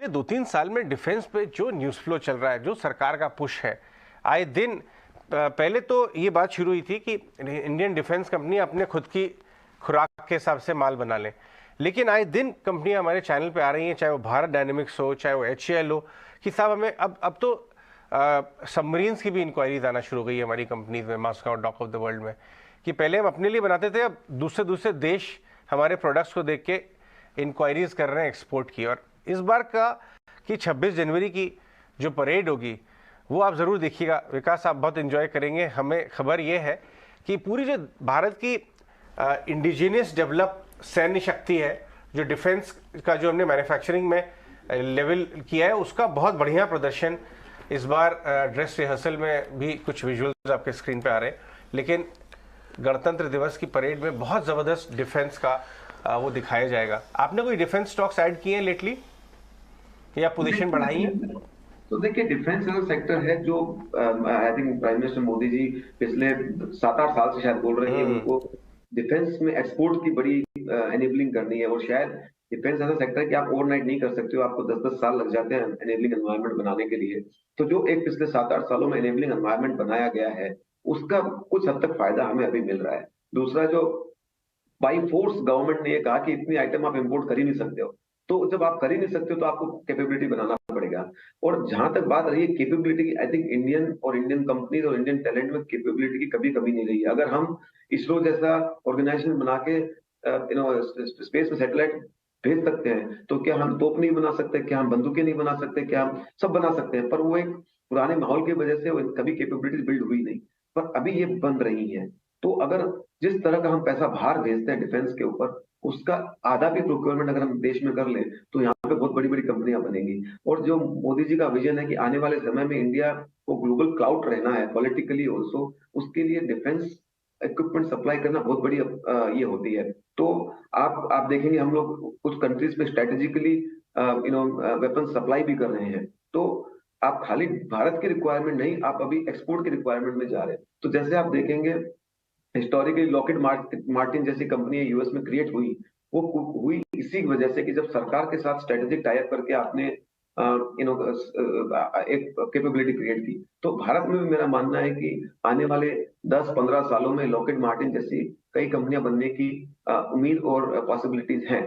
ये 2-3 साल में डिफेंस पे जो न्यूज़ फ्लो चल रहा है, जो सरकार का पुश है, आए दिन पहले तो ये बात शुरू हुई थी कि इंडियन डिफेंस कंपनी अपने खुद की खुराक के हिसाब से माल बना लें, लेकिन आए दिन कंपनियां हमारे चैनल पे आ रही हैं, चाहे वो भारत डायनेमिक्स हो, चाहे वो HAL हो, कि साहब हमें अब तो सबमरीन्स की भी इंक्वायरीज आना शुरू हो गई है हमारी कंपनीज में, Moscow dock of the world में, कि पहले हम अपने लिए बनाते थे, अब दूसरे दूसरे देश हमारे प्रोडक्ट्स को देख के इंक्वायरीज कर रहे हैं एक्सपोर्ट की। और इस बार का कि 26 जनवरी की जो परेड होगी वो आप ज़रूर देखिएगा विकास, आप बहुत एंजॉय करेंगे। हमें खबर ये है कि पूरी जो भारत की इंडिजिनियस डेवलप सैन्य शक्ति है, जो डिफेंस का जो हमने मैन्युफैक्चरिंग में लेवल किया है, उसका बहुत बढ़िया प्रदर्शन इस बार ड्रेस रिहर्सल में भी कुछ विजुअल्स आपके स्क्रीन पे आ रहे हैं। लेकिन गणतंत्र दिवस की परेड में बहुत ज़बरदस्त डिफेंस का वो दिखाया जाएगा। आपने कोई डिफेंस स्टॉक्स ऐड किए हैं लेटली या पोजीशन बढ़ाई है? तो देखिए, डिफेंस ऐसा सेक्टर है जो I think prime minister Modi ji पिछले 7-8 साल से शायद बोल रहे हैं उनको डिफेंस में एक्सपोर्ट की बड़ी एनेबलिंग करनी है। और शायद डिफेंस ऐसा सेक्टर है कि आप ओवरनाइट नहीं कर सकते हो, आपको 10-10 साल लग जाते हैं एनेबलिंग एनवायरनमेंट बनाने के लिए। तो जो एक पिछले 7-8 सालों में एनेबलिंग एनवायरनमेंट बनाया गया है, उसका कुछ हद तक फायदा हमें अभी मिल रहा है। दूसरा, जो बाई फोर्स गवर्नमेंट ने ये कहा कि इतनी आइटम आप इंपोर्ट कर ही नहीं सकते हो, तो जब आप कर ही नहीं सकते हो तो आपको कैपेबिलिटी बनाना पड़ेगा। और जहां तक बात रही है कैपेबिलिटी की, आई थिंक इंडियन कंपनीज और इंडियन टैलेंट में कैपेबिलिटी की कभी कमी नहीं रही है। अगर हम इसरो जैसा ऑर्गेनाइजेशन बना के स्पेस में सैटेलाइट भेज सकते हैं, तो क्या हम तोप नहीं बना सकते? क्या हम बंदूकें नहीं बना सकते? क्या हम सब बना सकते हैं? पर वो एक पुराने माहौल की वजह से वो कभी कैपेबिलिटी बिल्ड हुई नहीं, पर अभी ये बन रही है। तो अगर जिस तरह का हम पैसा बाहर भेजते हैं डिफेंस के ऊपर, उसका आधा भी प्रोक्योरमेंट अगर हम देश में कर लें, तो यहाँ पे बहुत बड़ी बड़ी कंपनियां बनेंगी। और जो मोदी जी का विजन है कि आने वाले समय में इंडिया को ग्लोबल क्लाउड रहना है पॉलिटिकली ऑल्सो, उसके लिए डिफेंस इक्विपमेंट सप्लाई करना बहुत बड़ी ये होती है। तो आप देखेंगे हम लोग कुछ कंट्रीज में स्ट्रेटेजिकली वेपन सप्लाई भी कर रहे हैं। तो आप खाली भारत की रिक्वायरमेंट नहीं, आप अभी एक्सपोर्ट की रिक्वायरमेंट में जा रहे हैं। तो जैसे आप देखेंगे हिस्टोरिकली लॉकहीड मार्टिन जैसी कंपनी यूएस में क्रिएट हुई, वो हुई इसी वजह से कि जब सरकार के साथ स्ट्रेटेजिक टाई अप करके आपने एक कैपेबिलिटी क्रिएट की। तो भारत में भी मेरा मानना है कि आने वाले 10-15 सालों में लॉकहीड मार्टिन जैसी कई कंपनियां बनने की उम्मीद और पॉसिबिलिटीज हैं।